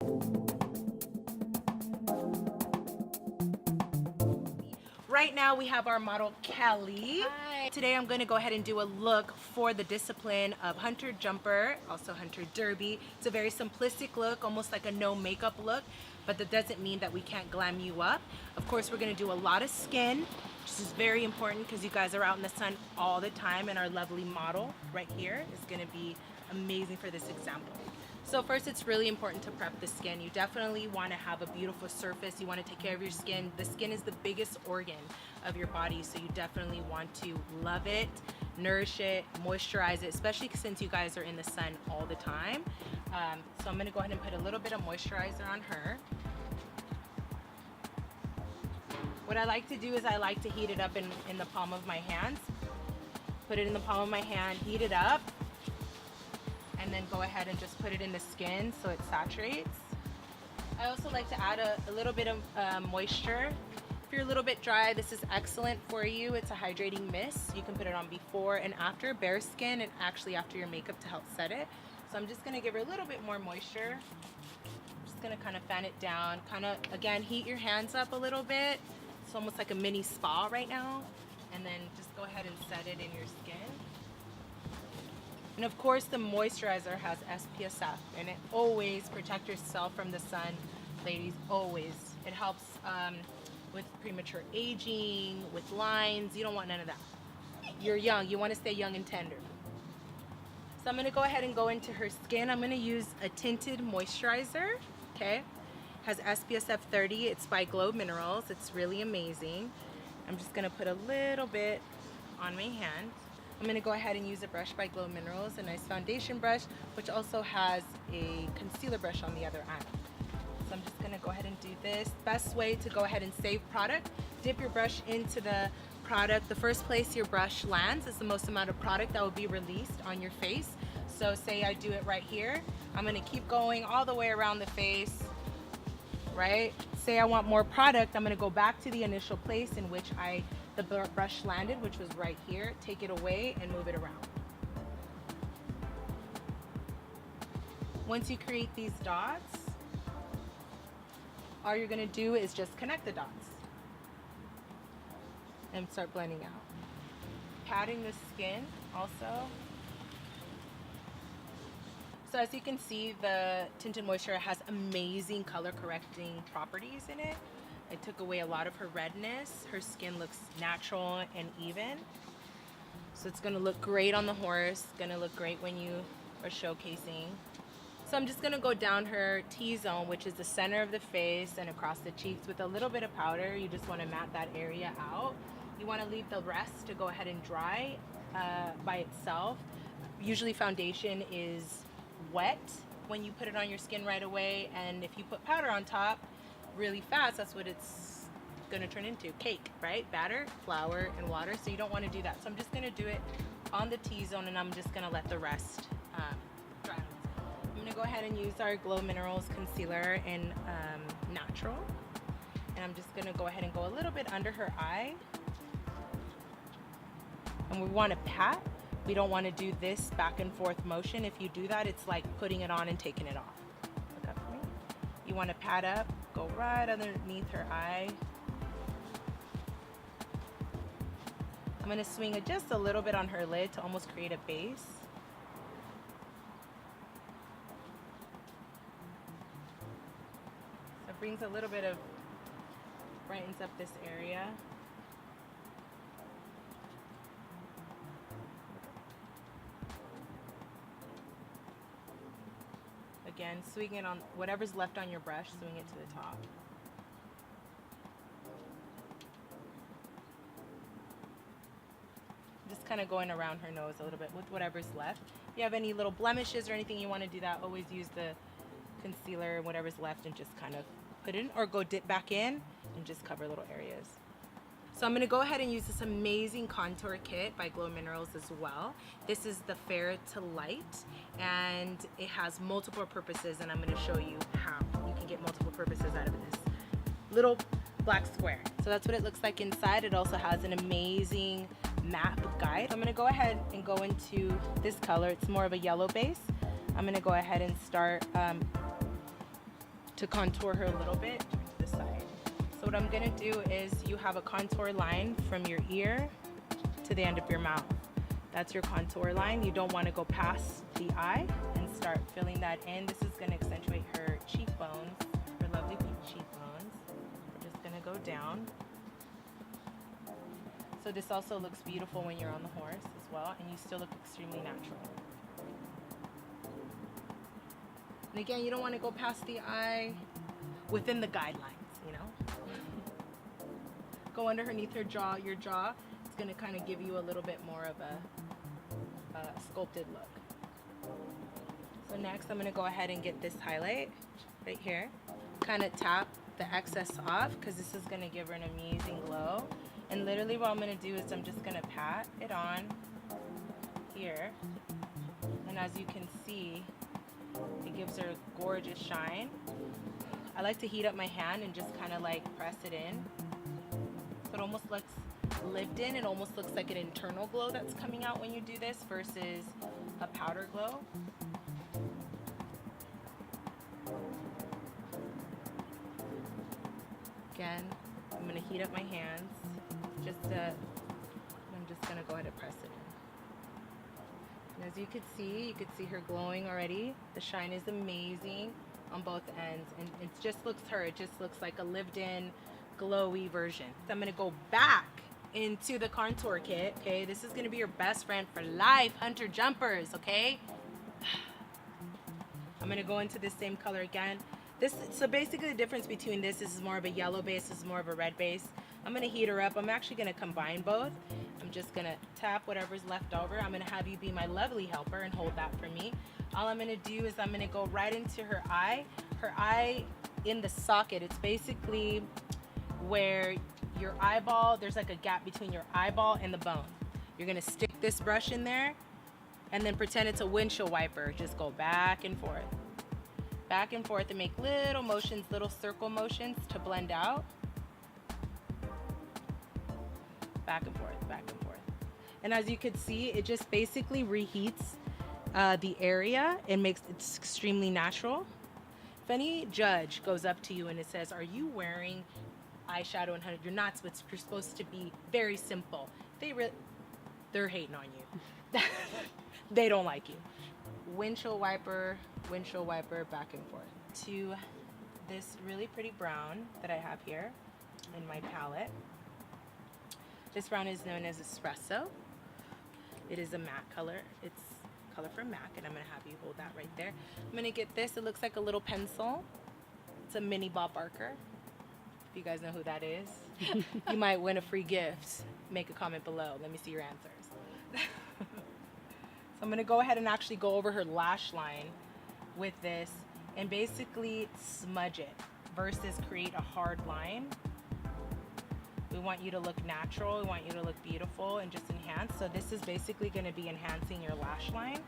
Right now we have our model Kelly. Hi. Today I'm going to go ahead and do a look for the discipline of Hunter Jumper, also Hunter Derby. It's a very simplistic look, almost like a no makeup look, but that doesn't mean that we can't glam you up. Of course, we're going to do a lot of skin, which is very important because you guys are out in the sun all the time, and our lovely model right here is going to be amazing for this example. So first, it's really important to prep the skin. You definitely want to have a beautiful surface. You want to take care of your skin. The skin is the biggest organ of your body, so you definitely want to love it, nourish it, moisturize it, especially since you guys are in the sun all the time. So I'm going to go ahead and put a little bit of moisturizer on her. What I like to do is I like to heat it up in the palm of my hands. Put it in the palm of my hand, heat it up, and then go ahead and just put it in the skin so it saturates. I also like to add a little bit of moisture. If you're a little bit dry, this is excellent for you. It's a hydrating mist. You can put it on before and after bare skin, and actually after your makeup to help set it. So I'm just gonna give her a little bit more moisture. I'm just gonna kind of fan it down, kind of, again, heat your hands up a little bit. It's almost like a mini spa right now. And then just go ahead and set it in your skin. And of course, the moisturizer has SPF, and it always protect yourself from the sun, ladies, always. It helps with premature aging, with lines. You don't want none of that. You're young, you want to stay young and tender. So I'm gonna go ahead and go into her skin. I'm gonna use a tinted moisturizer, okay? Has SPF 30, it's by GloMinerals. It's really amazing. I'm just gonna put a little bit on my hand. I'm going to go ahead and use a brush by GloMinerals, a nice foundation brush, which also has a concealer brush on the other end. So I'm just going to go ahead and do this. Best way to go ahead and save product, dip your brush into the product. The first place your brush lands is the most amount of product that will be released on your face. So say I do it right here. I'm going to keep going all the way around the face, right? Say I want more product, I'm going to go back to the initial place in which the brush landed, which was right here. Take it away and move it around. Once you create these dots, all you're going to do is just connect the dots and start blending out. Patting the skin also. So as you can see, the tinted moisture has amazing color correcting properties in it. It took away a lot of her redness. Her skin looks natural and even. So it's gonna look great on the horse, gonna look great when you are showcasing. So I'm just gonna go down her T-zone, which is the center of the face, and across the cheeks with a little bit of powder. You just wanna mat that area out. You wanna leave the rest to go ahead and dry by itself. Usually foundation is wet when you put it on your skin right away, and if you put powder on top really fast, that's what it's gonna turn into, cake, right? Batter, flour, and water, so you don't wanna do that. So I'm just gonna do it on the T-zone, and I'm just gonna let the rest dry. I'm gonna go ahead and use our GloMinerals concealer in Natural, and I'm just gonna go ahead and go a little bit under her eye, and we wanna pat. We don't want to do this back and forth motion. If you do that, it's like putting it on and taking it off. Look up for me. You want to pat up, go right underneath her eye. I'm going to swing it just a little bit on her lid to almost create a base. So it brings a little bit of, brightens up this area. Again, swing it on whatever's left on your brush, swing it to the top. Just kind of going around her nose a little bit with whatever's left. If you have any little blemishes or anything you want to do that, always use the concealer, whatever's left, and just kind of put it in, or go dip back in and just cover little areas. So I'm going to go ahead and use this amazing contour kit by GloMinerals as well. This is the Fair to Light, and it has multiple purposes, and I'm going to show you how you can get multiple purposes out of this little black square. So that's what it looks like inside. It also has an amazing map guide. I'm going to go ahead and go into this color. It's more of a yellow base. I'm going to go ahead and start to contour her a little bit to the side. So what I'm gonna do is you have a contour line from your ear to the end of your mouth. That's your contour line. You don't want to go past the eye and start filling that in. This is going to accentuate her cheekbones, her lovely pink cheekbones. We're just going to go down. So this also looks beautiful when you're on the horse as well, and you still look extremely natural. And again, you don't want to go past the eye, within the guidelines, you know. Go underneath her jaw, your jaw. It's going to kind of give you a little bit more of a sculpted look. So next I'm going to go ahead and get this highlight right here. Kind of tap the excess off because this is going to give her an amazing glow. And literally what I'm going to do is I'm just going to pat it on here. And as you can see, it gives her a gorgeous shine. I like to heat up my hand and just kind of like press it in. So it almost looks lived in. It almost looks like an internal glow that's coming out when you do this versus a powder glow. Again, I'm going to heat up my hands. I'm just going to go ahead and press it in. And as you could see her glowing already. The shine is amazing on both ends, and it just looks It just looks like a lived-in, glowy version. So I'm going to go back into the contour kit. Okay, this is going to be your best friend for life, hunter jumpers. Okay, I'm going to go into the same color again. So basically the difference between this is more of a yellow base, this is more of a red base. I'm going to heat her up. I'm actually going to combine both. I'm just going to tap whatever's left over. I'm going to have you be my lovely helper and hold that for me. All I'm going to do is I'm going to go right into her eye in the socket. It's basically where your eyeball, there's like a gap between your eyeball and the bone. You're going to stick this brush in there and then pretend it's a windshield wiper. Just go back and forth and make little motions, little circle motions to blend out. Back and forth, back and forth. And as you can see, it just basically reheats the area and makes it extremely natural. If any judge goes up to you and it says, "Are you wearing eyeshadow and honey?" You're not. You're supposed to be very simple. They're hating on you. They don't like you. Windshield wiper, back and forth to this really pretty brown that I have here in my palette. This brown is known as espresso. It is a matte color. It's color for MAC, and I'm gonna have you hold that right there. I'm gonna get this. It looks like a little pencil. It's a mini Bob Barker. If you guys know who that is, you might win a free gift. Make a comment below. Let me see your answers. So I'm going to go ahead and actually go over her lash line with this and basically smudge it versus create a hard line. We want you to look natural. We want you to look beautiful and just enhance. So this is basically going to be enhancing your lash line.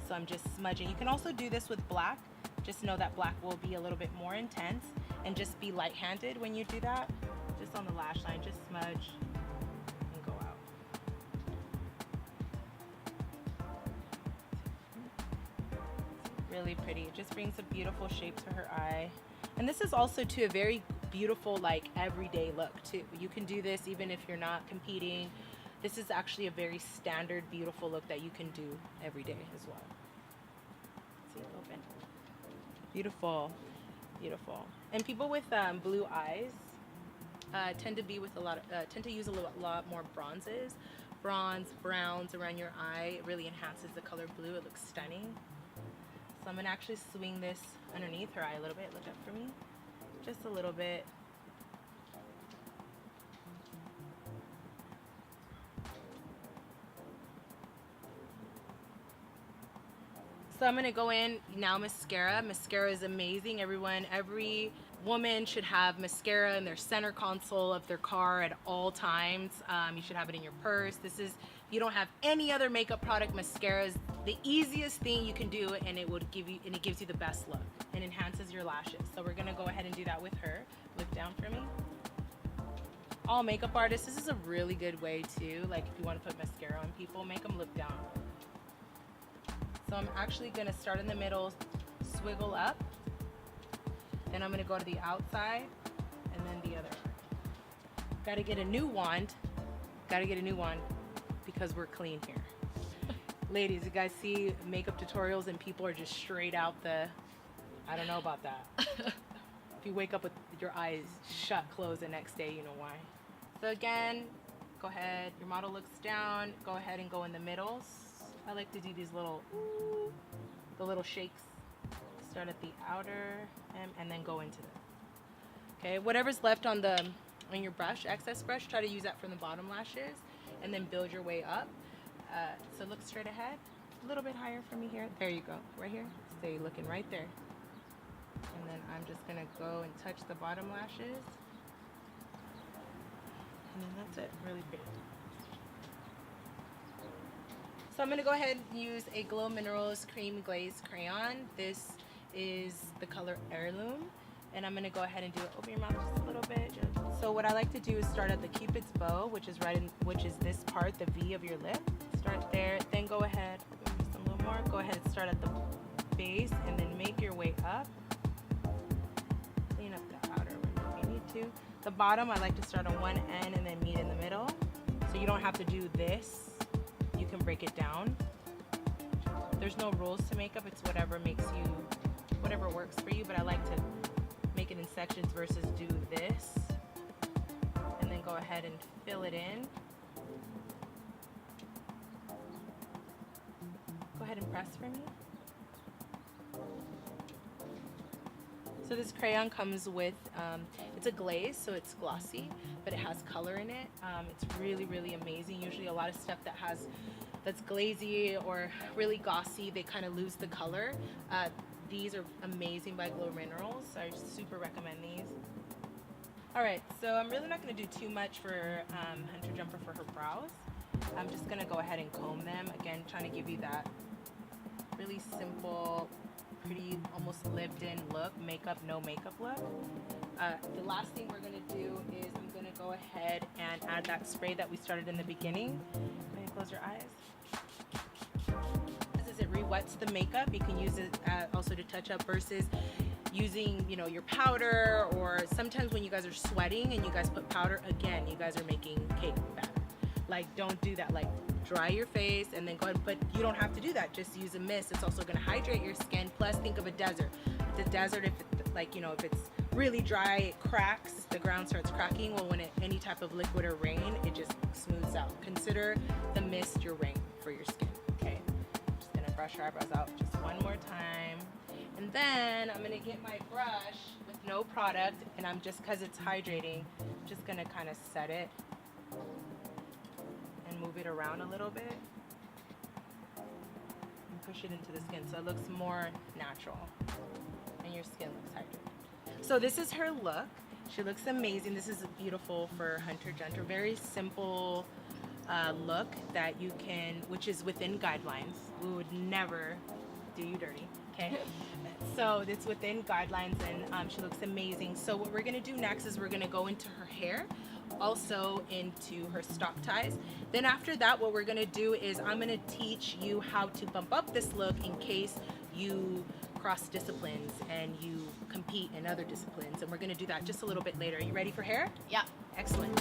So I'm just smudging. You can also do this with black. Just know that black will be a little bit more intense, and just be light-handed when you do that. Just on the lash line, just smudge and go out. Really pretty. It just brings a beautiful shape to her eye. And this is also too a very beautiful, like, everyday look too. You can do this even if you're not competing. This is actually a very standard, beautiful look that you can do every day as well. See, open. Beautiful, beautiful. And people with blue eyes tend to use a lot more bronzes, browns around your eye. It really enhances the color blue. It looks stunning. So I'm gonna actually swing this underneath her eye a little bit. Look up for me, just a little bit. So I'm gonna go in now, mascara. Mascara is amazing. Every woman should have mascara in their center console of their car at all times. You should have it in your purse. If you don't have any other makeup product, mascara is the easiest thing you can do, and it gives you the best look and enhances your lashes. So we're gonna go ahead and do that with her. Look down for me. All makeup artists, this is a really good way to, like, if you want to put mascara on people, make them look down. So I'm actually going to start in the middle, swiggle up, Then I'm gonna go to the outside and then the other arm. Gotta get a new wand. Gotta get a new wand because we're clean here. Ladies, you guys see makeup tutorials and people are just straight out the, I don't know about that. If you wake up with your eyes shut, closed the next day, you know why. So again, go ahead, your model looks down, go ahead and go in the middles. I like to do these little, the little shakes. Start at the outer and then go into the, okay, whatever's left on your brush, excess brush, try to use that from the bottom lashes and then build your way up. So look straight ahead, a little bit higher for me here. There you go, right here. Stay looking right there. And then I'm just gonna go and touch the bottom lashes. And then that's it, really pretty. So I'm gonna go ahead and use a GloMinerals Cream Glaze Crayon. This is the color Heirloom. And I'm gonna go ahead and do it over your mouth just a little bit. So what I like to do is start at the Cupid's bow, which is this part, the V of your lip. Start there, then go ahead, just a little more. Go ahead and start at the base and then make your way up. Clean up the outer rim if you need to. The bottom, I like to start on one end and then meet in the middle. So you don't have to do this. You can break it down. There's no rules to makeup. It's whatever whatever works for you, but I like to make it in sections versus do this. And then go ahead and fill it in. Go ahead and press for me. So this crayon comes with, it's a glaze, so it's glossy, but it has color in it. It's really, really amazing. Usually a lot of stuff that's glazy or really glossy, they kind of lose the color. These are amazing by GloMinerals. I super recommend these. All right, so I'm really not going to do too much for Hunter Jumper for her brows. I'm just going to go ahead and comb them. Again, trying to give you that really simple, pretty, almost lived-in look, makeup, no makeup look. The last thing we're going to do is I'm going to go ahead and add that spray that we started in the beginning. Go ahead, close your eyes. It re-wets the makeup. You can use it also to touch up versus using, your powder, or sometimes when you guys are sweating and you guys put powder, again, you guys are making cake batter. Like, don't do that. Like, dry your face and then go ahead and put, you don't have to do that. Just use a mist. It's also going to hydrate your skin. Plus, think of a desert. The desert, if it's really dry, it cracks, the ground starts cracking. Well, when any type of liquid or rain, it just smooths out. Consider the mist your rain for your skin. Okay. Brush your eyebrows out just one more time, and then I'm gonna get my brush with no product, and I'm just, because it's hydrating, just gonna kind of set it and move it around a little bit and push it into the skin so it looks more natural and your skin looks hydrated. So this is her look. She looks amazing. This is beautiful for Hunter Jumper. Very simple look that you can, which is within guidelines. We would never do you dirty, okay? So it's within guidelines, and she looks amazing. So what we're gonna do next is we're gonna go into her hair, also into her stock ties. Then after that, what we're gonna do is I'm gonna teach you how to bump up this look in case you cross disciplines and you compete in other disciplines, and we're gonna do that just a little bit later. Are you ready for hair? Yeah. Excellent.